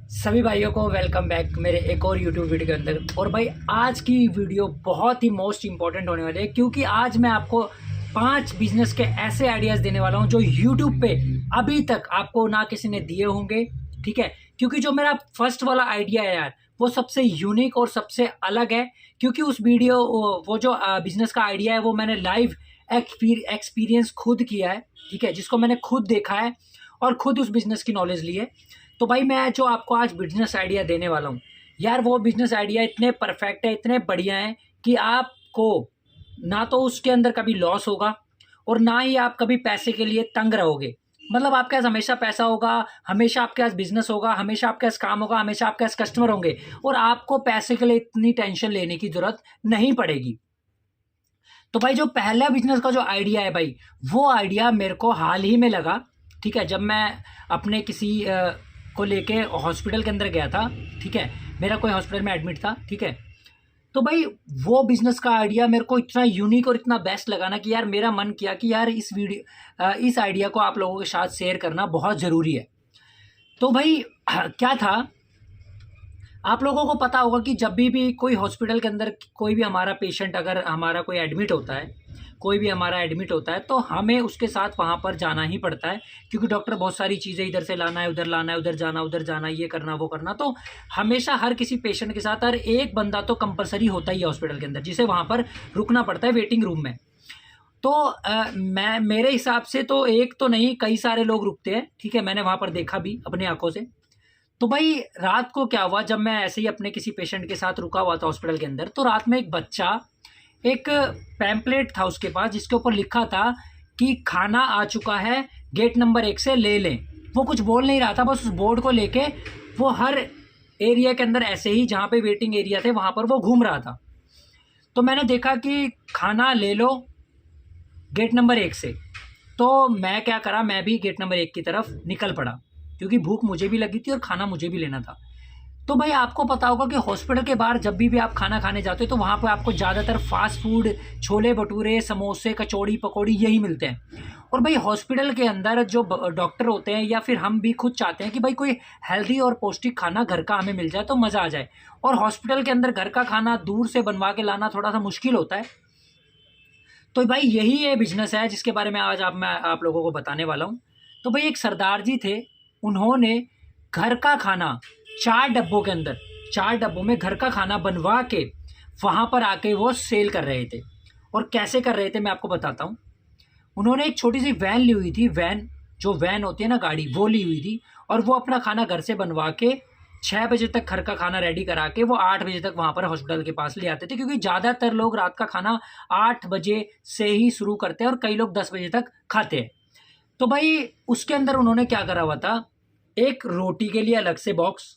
सभी भाइयों को वेलकम बैक मेरे एक और यूट्यूब वीडियो के अंदर। और भाई आज की वीडियो बहुत ही मोस्ट इंपॉर्टेंट होने वाली है, क्योंकि आज मैं आपको 5 बिजनेस के ऐसे आइडियाज़ देने वाला हूं जो यूट्यूब पे अभी तक आपको ना किसी ने दिए होंगे। ठीक है, क्योंकि जो मेरा फर्स्ट वाला आइडिया है यार, वो सबसे यूनिक और सबसे अलग है। क्योंकि उस वीडियो वो जो बिजनेस का आइडिया है वो मैंने लाइव एक्सपीरियंस खुद किया है। ठीक है, जिसको मैंने खुद देखा है और खुद उस बिज़नेस की नॉलेज ली है। तो भाई मैं जो आपको आज बिजनेस आइडिया देने वाला हूँ यार, वो बिजनेस आइडिया इतने परफेक्ट है, इतने बढ़िया हैं कि आपको ना तो उसके अंदर कभी लॉस होगा और ना ही आप कभी पैसे के लिए तंग रहोगे। मतलब आपके पास हमेशा पैसा होगा, हमेशा आपके पास बिजनेस होगा, हमेशा आपके पास काम होगा, हमेशा आपके पास कस्टमर होंगे और आपको पैसे के लिए इतनी टेंशन लेने की जरूरत नहीं पड़ेगी। तो भाई जो पहला बिजनेस का जो आइडिया है भाई, वो आइडिया मेरे को हाल ही में लगा। ठीक है, जब मैं अपने किसी को लेके हॉस्पिटल के अंदर गया था। ठीक है, मेरा कोई हॉस्पिटल में एडमिट था। ठीक है, तो भाई वो बिजनेस का आइडिया मेरे को इतना यूनिक और इतना बेस्ट लगा ना कि यार मेरा मन किया कि यार इस आइडिया को आप लोगों के साथ शेयर करना बहुत ज़रूरी है। तो भाई क्या था, आप लोगों को पता होगा कि जब भी कोई हॉस्पिटल के अंदर कोई भी हमारा पेशेंट, अगर हमारा कोई एडमिट होता है, कोई भी हमारा एडमिट होता है, तो हमें उसके साथ वहाँ पर जाना ही पड़ता है। क्योंकि डॉक्टर बहुत सारी चीज़ें इधर से लाना है, उधर जाना, ये करना वो करना। तो हमेशा हर किसी पेशेंट के साथ हर एक बंदा तो कंपलसरी होता ही है हॉस्पिटल के अंदर, जिसे वहाँ पर रुकना पड़ता है वेटिंग रूम में। तो मैं मेरे हिसाब से तो एक तो नहीं, कई सारे लोग रुकते हैं। ठीक है, मैंने वहाँ पर देखा भी अपनी आंखों से। तो भाई रात को क्या हुआ, जब मैं ऐसे ही अपने किसी पेशेंट के साथ रुका हुआ था हॉस्पिटल के अंदर, तो रात में एक बच्चा, एक पैम्पलेट था उसके पास जिसके ऊपर लिखा था कि खाना आ चुका है, गेट नंबर 1 से ले लें। वो कुछ बोल नहीं रहा था, बस उस बोर्ड को लेके वो हर एरिया के अंदर ऐसे ही, जहाँ पे वेटिंग एरिया थे वहाँ पर वो घूम रहा था। तो मैंने देखा कि खाना ले लो गेट नंबर 1 से। तो मैं क्या करा, मैं भी गेट नंबर 1 की तरफ निकल पड़ा, क्योंकि भूख मुझे भी लगी थी और खाना मुझे भी लेना था। तो भाई आपको पता होगा कि हॉस्पिटल के बाहर जब भी आप खाना खाने जाते हो तो वहाँ पर आपको ज़्यादातर फास्ट फूड, छोले भटूरे, समोसे, कचौड़ी, पकौड़ी यही मिलते हैं। और भाई हॉस्पिटल के अंदर जो डॉक्टर होते हैं या फिर हम भी खुद चाहते हैं कि भाई कोई हेल्दी और पौष्टिक खाना घर का हमें मिल जाए तो मज़ा आ जाए। और हॉस्पिटल के अंदर घर का खाना दूर से बनवा के लाना थोड़ा सा मुश्किल होता है। तो भाई यही ये बिजनेस है जिसके बारे में आज मैं आप लोगों को बताने वाला हूँ। तो भाई एक सरदार जी थे, उन्होंने घर का खाना 4 डब्बों के अंदर, 4 डब्बों में घर का खाना बनवा के वहाँ पर आके वो सेल कर रहे थे। और कैसे कर रहे थे मैं आपको बताता हूँ। उन्होंने एक छोटी सी वैन ली हुई थी, वैन, जो वैन होती है ना गाड़ी, वो ली हुई थी। और वो अपना खाना घर से बनवा के 6 बजे तक घर का खाना रेडी करा के वो 8 बजे तक वहाँ पर हॉस्पिटल के पास ले आते थे। क्योंकि ज़्यादातर लोग रात का खाना 8 बजे से ही शुरू करते हैं और कई लोग 10 बजे तक खाते हैं। तो भाई उसके अंदर उन्होंने क्या करा हुआ था, एक रोटी के लिए अलग से बॉक्स,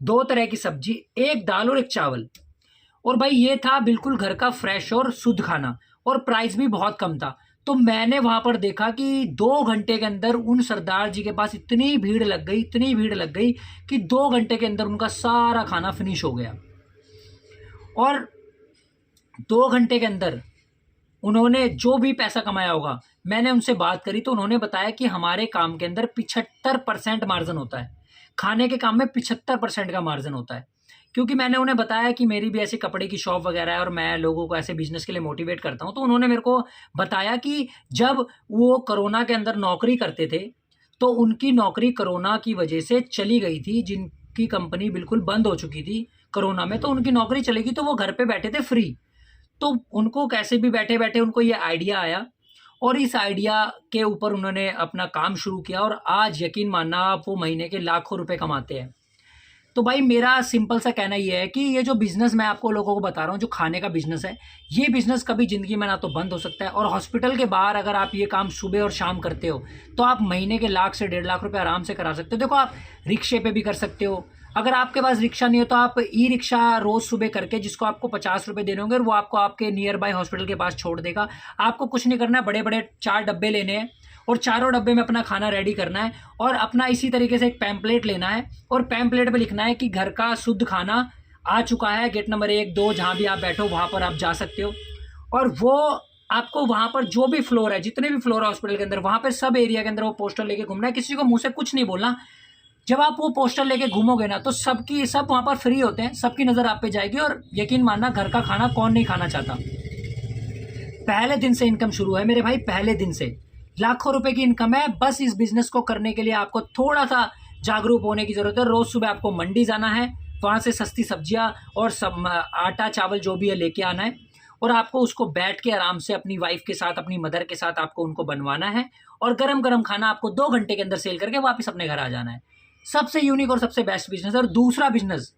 2 तरह की सब्जी, एक दाल और एक चावल। और भाई ये था बिल्कुल घर का फ्रेश और शुद्ध खाना, और प्राइस भी बहुत कम था। तो मैंने वहाँ पर देखा कि 2 घंटे के अंदर उन सरदार जी के पास इतनी भीड़ लग गई, इतनी भीड़ लग गई कि 2 घंटे के अंदर उनका सारा खाना फिनिश हो गया। और 2 घंटे के अंदर उन्होंने जो भी पैसा कमाया होगा, मैंने उनसे बात करी तो उन्होंने बताया कि हमारे काम के अंदर 75% मार्जिन होता है, खाने के काम में 75% का मार्जिन होता है। क्योंकि मैंने उन्हें बताया कि मेरी भी ऐसी कपड़े की शॉप वगैरह है और मैं लोगों को ऐसे बिजनेस के लिए मोटिवेट करता हूँ। तो उन्होंने मेरे को बताया कि जब वो कोरोना के अंदर नौकरी करते थे तो उनकी नौकरी कोरोना की वजह से चली गई थी, जिनकी कंपनी बिल्कुल बंद हो चुकी थी कोरोना में, तो उनकी नौकरी चली गई, तो वो घर पे बैठे थे फ्री। तो उनको कैसे भी बैठे बैठे उनको ये आइडिया आया और इस आइडिया के ऊपर उन्होंने अपना काम शुरू किया और आज यकीन मानना आप, वो महीने के लाखों रुपए कमाते हैं। तो भाई मेरा सिंपल सा कहना ये है कि ये जो बिज़नेस मैं आपको लोगों को बता रहा हूँ, जो खाने का बिज़नेस है, ये बिज़नेस कभी ज़िंदगी में ना तो बंद हो सकता है। और हॉस्पिटल के बाहर अगर आप ये काम सुबह और शाम करते हो तो आप महीने के लाख से 1.5 लाख रुपए आराम से करा सकते हो। देखो आप रिक्शे पे भी कर सकते हो, अगर आपके पास रिक्शा नहीं हो तो आप ई रिक्शा रोज़ सुबह करके, जिसको आपको 50 रुपये देने होंगे और वो आपको आपके नियर बाय हॉस्पिटल के पास छोड़ देगा। आपको कुछ नहीं करना है, बड़े बड़े 4 डब्बे लेने हैं और चारों डब्बे में अपना खाना रेडी करना है और अपना इसी तरीके से एक पैम्पलेट लेना है और पैम्पलेट पे लिखना है कि घर का शुद्ध खाना आ चुका है, गेट नंबर 1, 2 जहाँ भी आप बैठो वहाँ पर आप जा सकते हो। और वो आपको वहाँ पर जो भी फ्लोर है, जितने भी फ्लोर है हॉस्पिटल के अंदर, वहाँ पर सब एरिया के अंदर वो पोस्टर लेके घूमना है। किसी को मुँह से कुछ नहीं बोलना, जब आप वो पोस्टर लेके घूमोगे ना तो सबकी सब वहाँ पर फ्री होते हैं, सबकी नज़र आप पे जाएगी। और यकीन मानना, घर का खाना कौन नहीं खाना चाहता। पहले दिन से इनकम शुरू है मेरे भाई, पहले दिन से लाखों रुपए की इनकम है। बस इस बिजनेस को करने के लिए आपको थोड़ा सा जागरूक होने की ज़रूरत है। रोज़ सुबह आपको मंडी जाना है, वहाँ से सस्ती सब्जियाँ और सब आटा चावल जो भी है लेके आना है, और आपको उसको बैठ के आराम से अपनी वाइफ के साथ, अपनी मदर के साथ आपको उनको बनवाना है, और गरम गरम खाना आपको 2 घंटे के अंदर सेल करके वापस अपने घर आ जाना है। सबसे यूनिक और सबसे बेस्ट बिजनेस है। और दूसरा बिजनेस,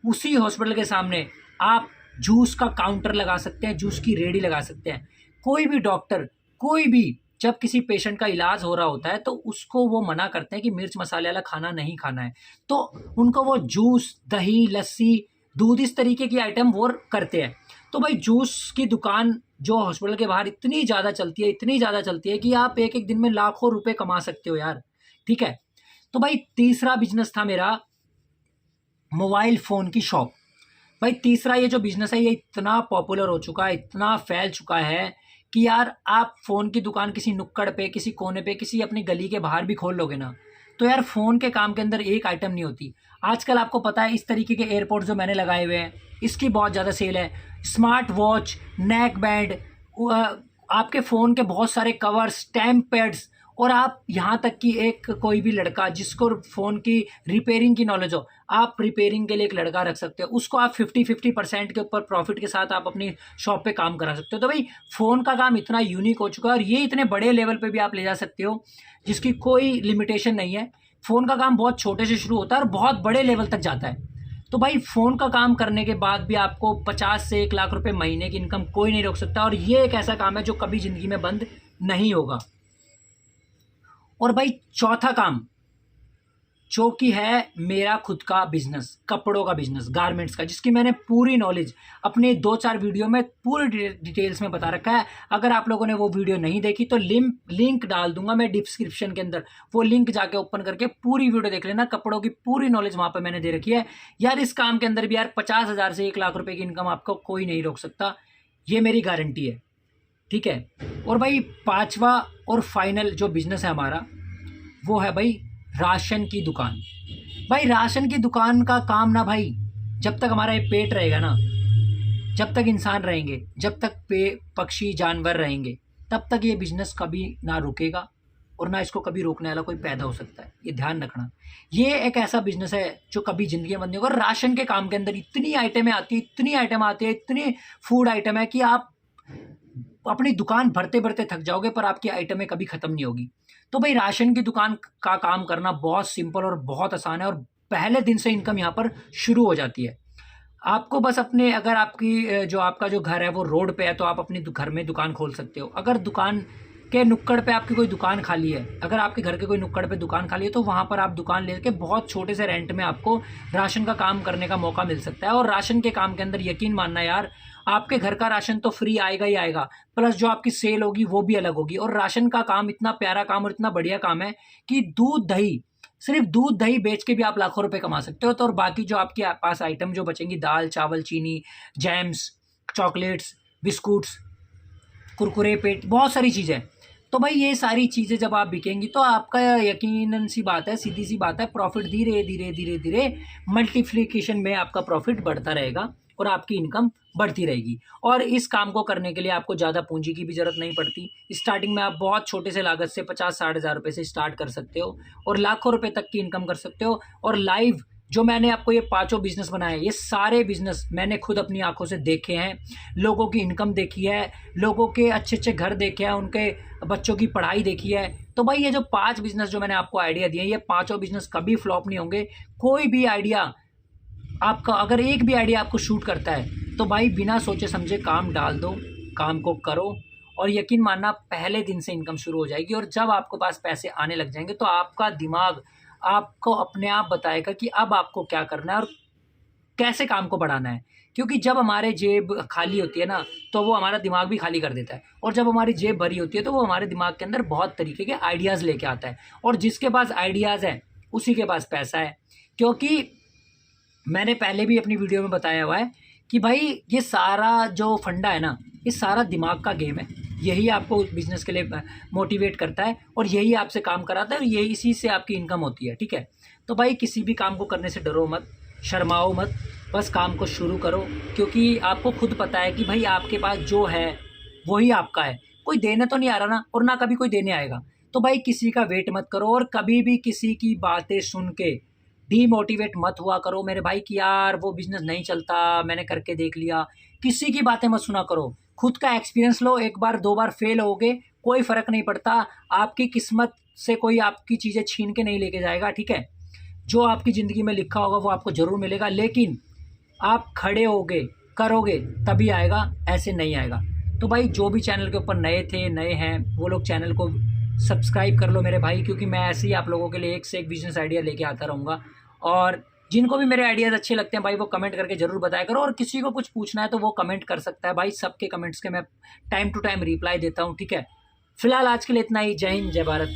उसी हॉस्पिटल के सामने आप जूस का काउंटर लगा सकते हैं, जूस की रेडी लगा सकते हैं। कोई भी डॉक्टर, कोई भी जब किसी पेशेंट का इलाज हो रहा होता है तो उसको वो मना करते हैं कि मिर्च मसाले वाला खाना नहीं खाना है, तो उनको वो जूस, दही, लस्सी, दूध, इस तरीके की आइटम वो करते हैं। तो भाई जूस की दुकान जो हॉस्पिटल के बाहर इतनी ज़्यादा चलती है, इतनी ज़्यादा चलती है कि आप एक एक दिन में लाखों रुपए कमा सकते हो यार, ठीक है। तो भाई तीसरा बिजनेस था मेरा मोबाइल फ़ोन की शॉप। भाई तीसरा ये जो बिज़नेस है ये इतना पॉपुलर हो चुका है, इतना फैल चुका है कि यार आप फ़ोन की दुकान किसी नुक्कड़ पे, किसी कोने पे, किसी अपनी गली के बाहर भी खोल लोगे ना, तो यार फ़ोन के काम के अंदर एक आइटम नहीं होती। आजकल आपको पता है इस तरीके के एयरपोर्ट्स जो मैंने लगाए हुए हैं, इसकी बहुत ज़्यादा सेल है। स्मार्ट वॉच, नेक बैंड, आपके फ़ोन के बहुत सारे कवर, स्टैम्प पैड्स, और आप यहाँ तक कि एक कोई भी लड़का जिसको फ़ोन की रिपेयरिंग की नॉलेज हो, आप रिपेयरिंग के लिए एक लड़का रख सकते हो, उसको आप 50-50% के ऊपर प्रॉफिट के साथ आप अपनी शॉप पे काम करा सकते हो। तो भाई फ़ोन का काम इतना यूनिक हो चुका है, और ये इतने बड़े लेवल पे भी आप ले जा सकते हो जिसकी कोई लिमिटेशन नहीं है। फ़ोन का काम बहुत छोटे से शुरू होता है और बहुत बड़े लेवल तक जाता है। तो भाई फ़ोन का काम करने के बाद भी आपको 50 से 1 लाख रुपए महीने की इनकम कोई नहीं रोक सकता, और ये एक ऐसा काम है जो कभी ज़िंदगी में बंद नहीं होगा। और भाई चौथा काम जो कि है मेरा खुद का बिजनेस, कपड़ों का बिजनेस, गारमेंट्स का, जिसकी मैंने पूरी नॉलेज अपने 2-4 वीडियो में पूरी डिटेल्स में बता रखा है। अगर आप लोगों ने वो वीडियो नहीं देखी तो लिंक डाल दूंगा मैं डिस्क्रिप्शन के अंदर, वो लिंक जाके ओपन करके पूरी वीडियो देख लेना। कपड़ों की पूरी नॉलेज वहाँ पर मैंने दे रखी है यार। इस काम के अंदर भी यार 50,000 से 1 लाख रुपए की इनकम आपको कोई नहीं रोक सकता, ये मेरी गारंटी है, ठीक है। और भाई पांचवा और फाइनल जो बिजनेस है हमारा, वो है भाई राशन की दुकान। भाई राशन की दुकान का काम ना भाई, जब तक हमारा ये पेट रहेगा ना, जब तक इंसान रहेंगे, जब तक पक्षी जानवर रहेंगे, तब तक ये बिजनेस कभी ना रुकेगा, और ना इसको कभी रोकने वाला कोई पैदा हो सकता है। ये ध्यान रखना, ये एक ऐसा बिजनेस है जो कभी ज़िंदगी में बंद नहीं होगा। राशन के काम के अंदर इतनी आइटमें आती है, इतनी आइटम आती है, इतनी फूड आइटम है कि आप अपनी दुकान भरते भरते थक जाओगे, पर आपकी आइटमें कभी ख़त्म नहीं होगी। तो भाई राशन की दुकान का काम करना बहुत सिंपल और बहुत आसान है, और पहले दिन से इनकम यहाँ पर शुरू हो जाती है। आपको बस अपने, अगर आपकी जो आपका जो घर है वो रोड पे है, तो आप अपनी घर में दुकान खोल सकते हो। अगर दुकान के नुक्कड़ पे आपकी कोई दुकान खाली है, अगर आपके घर के कोई नुक्कड़ पे दुकान खाली है, तो वहाँ पर आप दुकान लेके बहुत छोटे से रेंट में आपको राशन का काम करने का मौका मिल सकता है। और राशन के काम के अंदर यकीन मानना यार, आपके घर का राशन तो फ्री आएगा ही आएगा, प्लस जो आपकी सेल होगी वो भी अलग होगी। और राशन का काम इतना प्यारा काम और इतना बढ़िया काम है कि दूध दही, सिर्फ दूध दही बेच के भी आप लाखों रुपए कमा सकते हो। तो और बाकी जो आपके पास आइटम जो बचेंगी, दाल चावल चीनी, जैम्स, चॉकलेट्स, बिस्कुट्स, कुरकुरे, पेट, बहुत सारी चीज़ें। तो भाई ये सारी चीज़ें जब आप बिकेंगी तो आपका यकीनन सी बात है, सीधी सी बात है, प्रॉफिट धीरे धीरे धीरे धीरे मल्टीप्लिकेशन में आपका प्रॉफिट बढ़ता रहेगा और आपकी इनकम बढ़ती रहेगी। और इस काम को करने के लिए आपको ज़्यादा पूंजी की भी ज़रूरत नहीं पड़ती। स्टार्टिंग में आप बहुत छोटे से लागत से 50-60 हज़ार रुपये से स्टार्ट कर सकते हो और लाखों रुपए तक की इनकम कर सकते हो। और लाइव जो मैंने आपको ये 5 बिजनेस बनाए, ये सारे बिजनेस मैंने खुद अपनी आंखों से देखे हैं, लोगों की इनकम देखी है, लोगों के अच्छे अच्छे घर देखे हैं, उनके बच्चों की पढ़ाई देखी है। तो भाई ये जो 5 बिजनेस जो मैंने आपको आइडिया दिए, ये 5 बिजनेस कभी फ्लॉप नहीं होंगे। कोई भी आइडिया आपका, अगर एक भी आइडिया आपको शूट करता है तो भाई बिना सोचे समझे काम डाल दो, काम को करो, और यकीन मानना पहले दिन से इनकम शुरू हो जाएगी। और जब आपके पास पैसे आने लग जाएंगे तो आपका दिमाग आपको अपने आप बताएगा कि अब आपको क्या करना है और कैसे काम को बढ़ाना है। क्योंकि जब हमारे जेब खाली होती है ना, तो वो हमारा दिमाग भी खाली कर देता है, और जब हमारी जेब भरी होती है तो वो हमारे दिमाग के अंदर बहुत तरीके के आइडियाज़ लेके आता है। और जिसके पास आइडियाज़ हैं उसी के पास पैसा है। क्योंकि मैंने पहले भी अपनी वीडियो में बताया हुआ है कि भाई ये सारा जो फंडा है ना, ये सारा दिमाग का गेम है। यही आपको बिजनेस के लिए मोटिवेट करता है और यही आपसे काम कराता है, और यही इसी से आपकी इनकम होती है, ठीक है। तो भाई किसी भी काम को करने से डरो मत, शर्माओ मत, बस काम को शुरू करो, क्योंकि आपको खुद पता है कि भाई आपके पास जो है वही आपका है। कोई देने तो नहीं आ रहा ना, और ना कभी कोई देने आएगा। तो भाई किसी का वेट मत करो, और कभी भी किसी की बातें सुन के डीमोटिवेट मत हुआ करो मेरे भाई कि यार वो बिज़नेस नहीं चलता, मैंने करके देख लिया। किसी की बातें मत सुना करो, खुद का एक्सपीरियंस लो। एक बार दो बार फेल होगे, कोई फ़र्क नहीं पड़ता। आपकी किस्मत से कोई आपकी चीज़ें छीन के नहीं लेके जाएगा, ठीक है। जो आपकी ज़िंदगी में लिखा होगा वो आपको ज़रूर मिलेगा, लेकिन आप खड़े होगे, करोगे, तभी आएगा, ऐसे नहीं आएगा। तो भाई जो भी चैनल के ऊपर नए थे, नए हैं, वो लोग चैनल को सब्सक्राइब कर लो मेरे भाई, क्योंकि मैं ऐसे ही आप लोगों के लिए एक से एक बिज़नेस आइडिया लेके आता रहूँगा। और जिनको भी मेरे आइडियाज़ अच्छे लगते हैं भाई, वो कमेंट करके ज़रूर बताया करो, और किसी को कुछ पूछना है तो वो कमेंट कर सकता है भाई। सबके कमेंट्स के मैं टाइम टू टाइम रिप्लाई देता हूँ, ठीक है। फिलहाल आज के लिए इतना ही। जय हिंद, जय भारत।